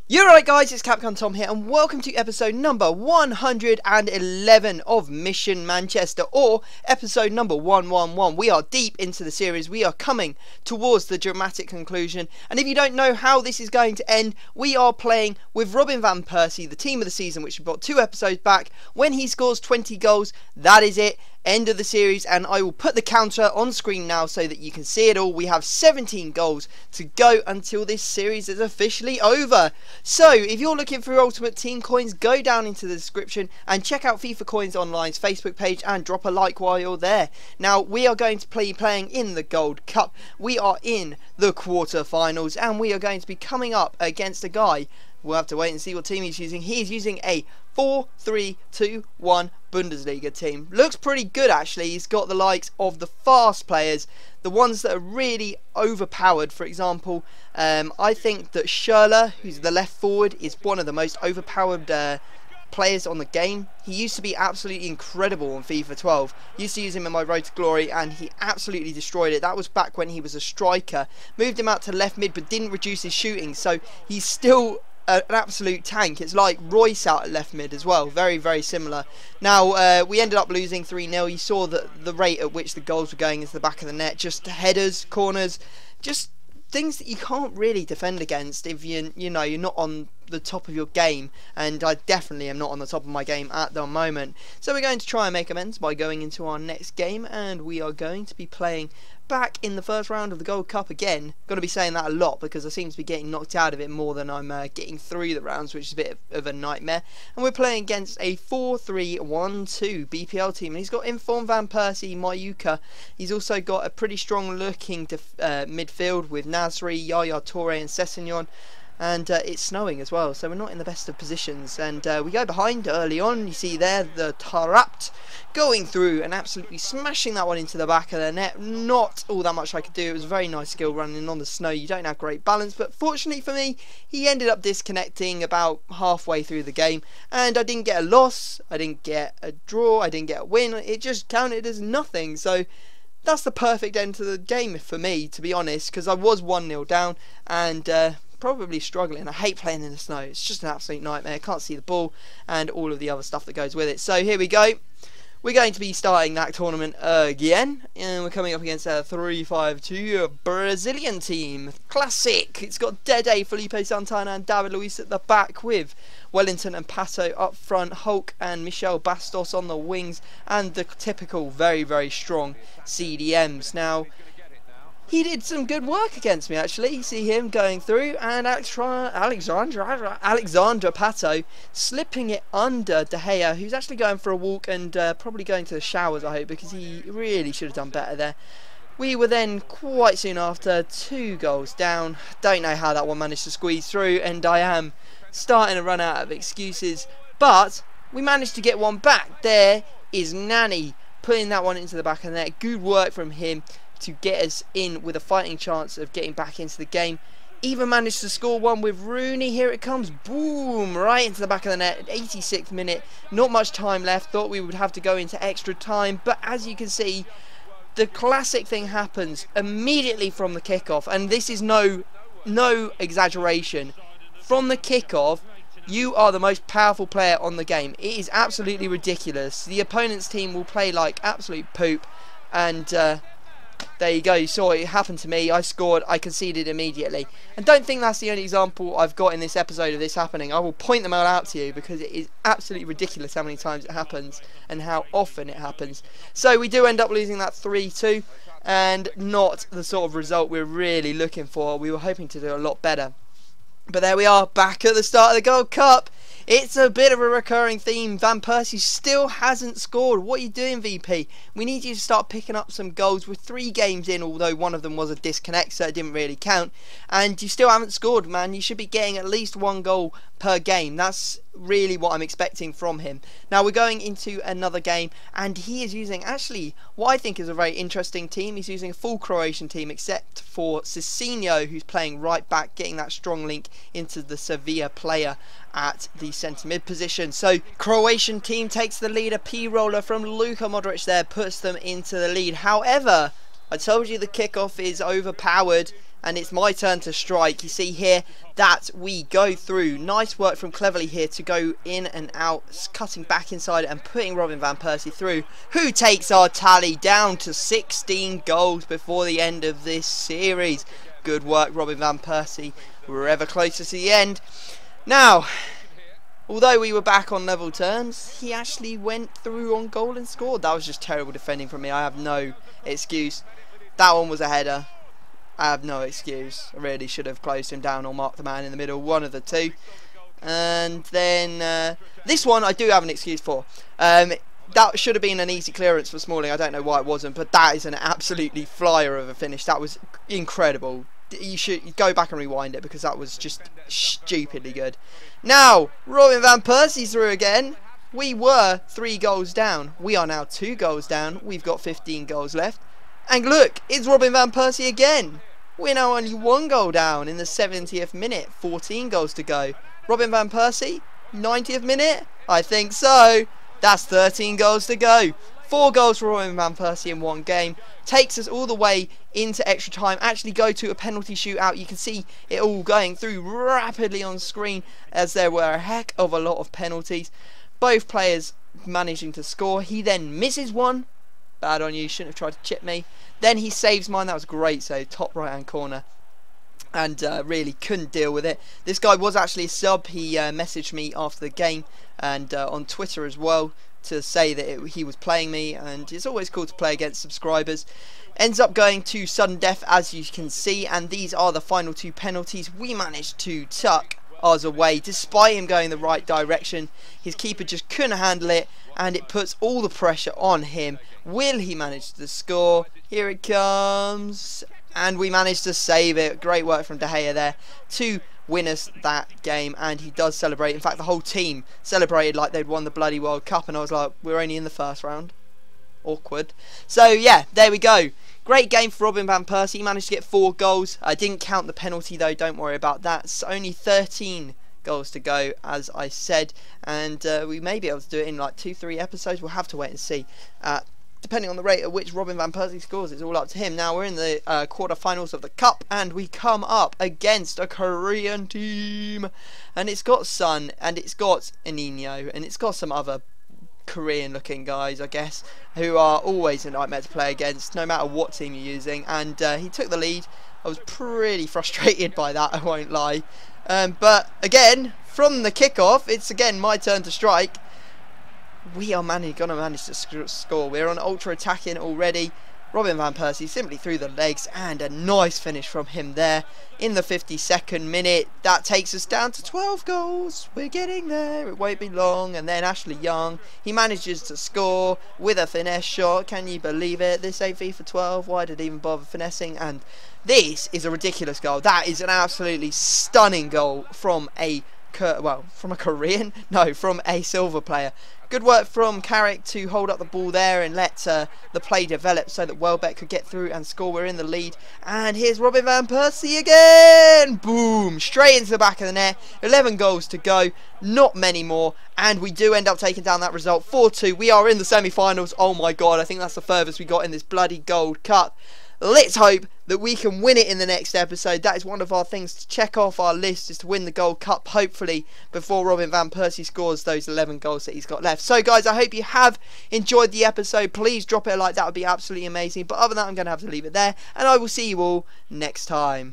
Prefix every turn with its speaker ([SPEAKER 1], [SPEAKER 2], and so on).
[SPEAKER 1] You're right guys, it's Capcom Tom here and welcome to episode number 111 of Mission Manchester, or episode number 111. We are deep into the series, we are coming towards the dramatic conclusion, and if you don't know how this is going to end, we are playing with Robin Van Persie, the team of the season, which we brought 2 episodes back. When he scores 20 goals, that is it. End of the series, and I will put the counter on screen now so that you can see it all. We have 17 goals to go until this series is officially over. So if you're looking for Ultimate Team coins, go down into the description and check out FIFA Coins Online's Facebook page and drop a like while you're there. Now we are going to be playing in the Gold Cup. We are in the quarter-finals and we are going to be coming up against a guy. We'll have to wait and see what team he's using. He's using a 4-3-2-1 Bundesliga team. Looks pretty good actually. He's got the likes of the fast players, the ones that are really overpowered. For example, I think that Schürrle, who's the left forward, is one of the most overpowered players on the game. He used to be absolutely incredible on FIFA 12. Used to use him in my Road to Glory and he absolutely destroyed it. That was back when he was a striker. Moved him out to left mid but didn't reduce his shooting, so he's still an absolute tank. It's like Royce out at left mid as well. Very, very similar. Now, we ended up losing 3-0. You saw the rate at which the goals were going into the back of the net. Just headers, corners, just things that you can't really defend against if you're not on the top of your game, and I definitely am not on the top of my game at the moment. So we're going to try and make amends by going into our next game, and we are going to be playing back in the first round of the Gold Cup again. Going to be saying that a lot because I seem to be getting knocked out of it more than I'm getting through the rounds, which is a bit of a nightmare. And we're playing against a 4-3-1-2 BPL team, and he's got informed Van Persie, Mayuka. He's also got a pretty strong looking midfield with Nasri, Yaya Toure and Sessegnon. And it's snowing as well, so we're not in the best of positions, and we go behind early on. You see there the Tarapt going through and absolutely smashing that one into the back of the net. Not all that much I could do. It was a very nice skill running on the snow. You don't have great balance, but fortunately for me, he ended up disconnecting about halfway through the game, and I didn't get a loss, I didn't get a draw, I didn't get a win. It just counted as nothing. So that's the perfect end to the game for me, to be honest, because I was 1-0 down and probably struggling. I hate playing in the snow. It's just an absolute nightmare. Can't see the ball and all of the other stuff that goes with it. So here we go. We're going to be starting that tournament again, and we're coming up against a 3-5-2 Brazilian team. Classic. It's got Dede, Felipe Santana and David Luiz at the back, with Wellington and Pato up front, Hulk and Michel Bastos on the wings, and the typical very, very strong CDMs. Now, he did some good work against me actually. You see him going through, and Alexandra Pato slipping it under De Gea, who's actually going for a walk and probably going to the showers, I hope, because he really should have done better there. We were then quite soon after 2 goals down. Don't know how that one managed to squeeze through, and I am starting to run out of excuses, but we managed to get one back. There is Nani putting that one into the back of the net. Good work from him to get us in with a fighting chance of getting back into the game. Even managed to score one with Rooney. Here it comes, boom, right into the back of the net at 86th minute. Not much time left. Thought we would have to go into extra time, but as you can see, the classic thing happens immediately from the kickoff, and this is no exaggeration. From the kickoff, you are the most powerful player on the game. It is absolutely ridiculous. The opponent's team will play like absolute poop, and there you go, you saw it happen to me. I scored, I conceded immediately. And don't think that's the only example I've got in this episode of this happening. I will point them all out to you because it is absolutely ridiculous how many times it happens and how often it happens. So we do end up losing that 3-2, and not the sort of result we're really looking for. We were hoping to do a lot better. But there we are, back at the start of the Gold Cup. It's a bit of a recurring theme. Van Persie still hasn't scored. What are you doing, VP? We need you to start picking up some goals. We're 3 games in, although one of them was a disconnect, so it didn't really count. And you still haven't scored, man. You should be getting at least 1 goal per game. That's really what I'm expecting from him. Now we're going into another game, and he is using actually what I think is a very interesting team. He's using a full Croatian team except for Cicinho, who's playing right back, getting that strong link into the Sevilla player at the centre mid position. So Croatian team takes the lead. A P-roller from Luka Modric there puts them into the lead. However, I told you the kickoff is overpowered, and it's my turn to strike. You see here that we go through. Nice work from Cleverly here to go in and out, cutting back inside and putting Robin van Persie through, who takes our tally down to 16 goals before the end of this series. Good work, Robin van Persie. We're ever closer to the end. Now, although we were back on level terms, he actually went through on goal and scored. That was just terrible defending from me. I have no excuse. That one was a header. I have no excuse. I really should have closed him down or marked the man in the middle. One of the two. And then this one I do have an excuse for. That should have been an easy clearance for Smalling. I don't know why it wasn't, but that is an absolutely flyer of a finish. That was incredible. You should go back and rewind it because that was just stupidly good. Now, Robin van Persie's through again. We were 3 goals down. We are now 2 goals down. We've got 15 goals left. And look, it's Robin van Persie again. We're now only 1 goal down in the 70th minute. 14 goals to go. Robin van Persie, 90th minute? I think so. That's 13 goals to go. 4 goals for Robin van Persie in 1 game. Takes us all the way into extra time. Actually go to a penalty shootout. You can see it all going through rapidly on screen as there were a heck of a lot of penalties. Both players managing to score. He then misses one. Bad on you. Shouldn't have tried to chip me. Then he saves mine. That was great. So top right hand corner. And really couldn't deal with it. This guy was actually a sub. He messaged me after the game and on Twitter as well to say that he was playing me, and it's always cool to play against subscribers. Ends up going to sudden death, as you can see, and these are the final 2 penalties. We managed to tuck ours away despite him going the right direction. His keeper just couldn't handle it, and it puts all the pressure on him. Will he manage to score? Here it comes, and we managed to save it. Great work from De Gea there to win us that game, and he does celebrate. In fact, the whole team celebrated like they'd won the bloody World Cup, and I was like, we're only in the first round. Awkward. So yeah, there we go. Great game for Robin van Persie. He managed to get 4 goals. I didn't count the penalty though, don't worry about that. It's only 13 goals to go, as I said, and we may be able to do it in like 2-3 episodes. We'll have to wait and see. Depending on the rate at which Robin van Persie scores, it's all up to him. Now we're in the quarterfinals of the Cup, and we come up against a Korean team, and it's got Sun, and it's got Anino, and it's got some other Korean looking guys, I guess, who are always a nightmare to play against, no matter what team you're using. And he took the lead. I was pretty frustrated by that, I won't lie. But again, from the kickoff, it's again my turn to strike. We are going to manage to score. We're on ultra attacking already. Robin van Persie simply through the legs, and a nice finish from him there in the 52nd minute. That takes us down to 12 goals. We're getting there. It won't be long. And then Ashley Young, he manages to score with a finesse shot. Can you believe it? This ain't FIFA 12. Why did he even bother finessing? And this is a ridiculous goal. That is an absolutely stunning goal from a Korean? No, from a silver player. Good work from Carrick to hold up the ball there and let the play develop so that Welbeck could get through and score. We're in the lead. And here's Robin van Persie again. Boom. Straight into the back of the net. 11 goals to go. Not many more. And we do end up taking down that result. 4-2. We are in the semi-finals. Oh my god. I think that's the furthest we got in this bloody Gold Cup. Let's hope that we can win it in the next episode. That is one of our things to check off our list, is to win the Gold Cup, hopefully, before Robin van Persie scores those 11 goals that he's got left. So, guys, I hope you have enjoyed the episode. Please drop it a like. That would be absolutely amazing. But other than that, I'm going to have to leave it there. And I will see you all next time.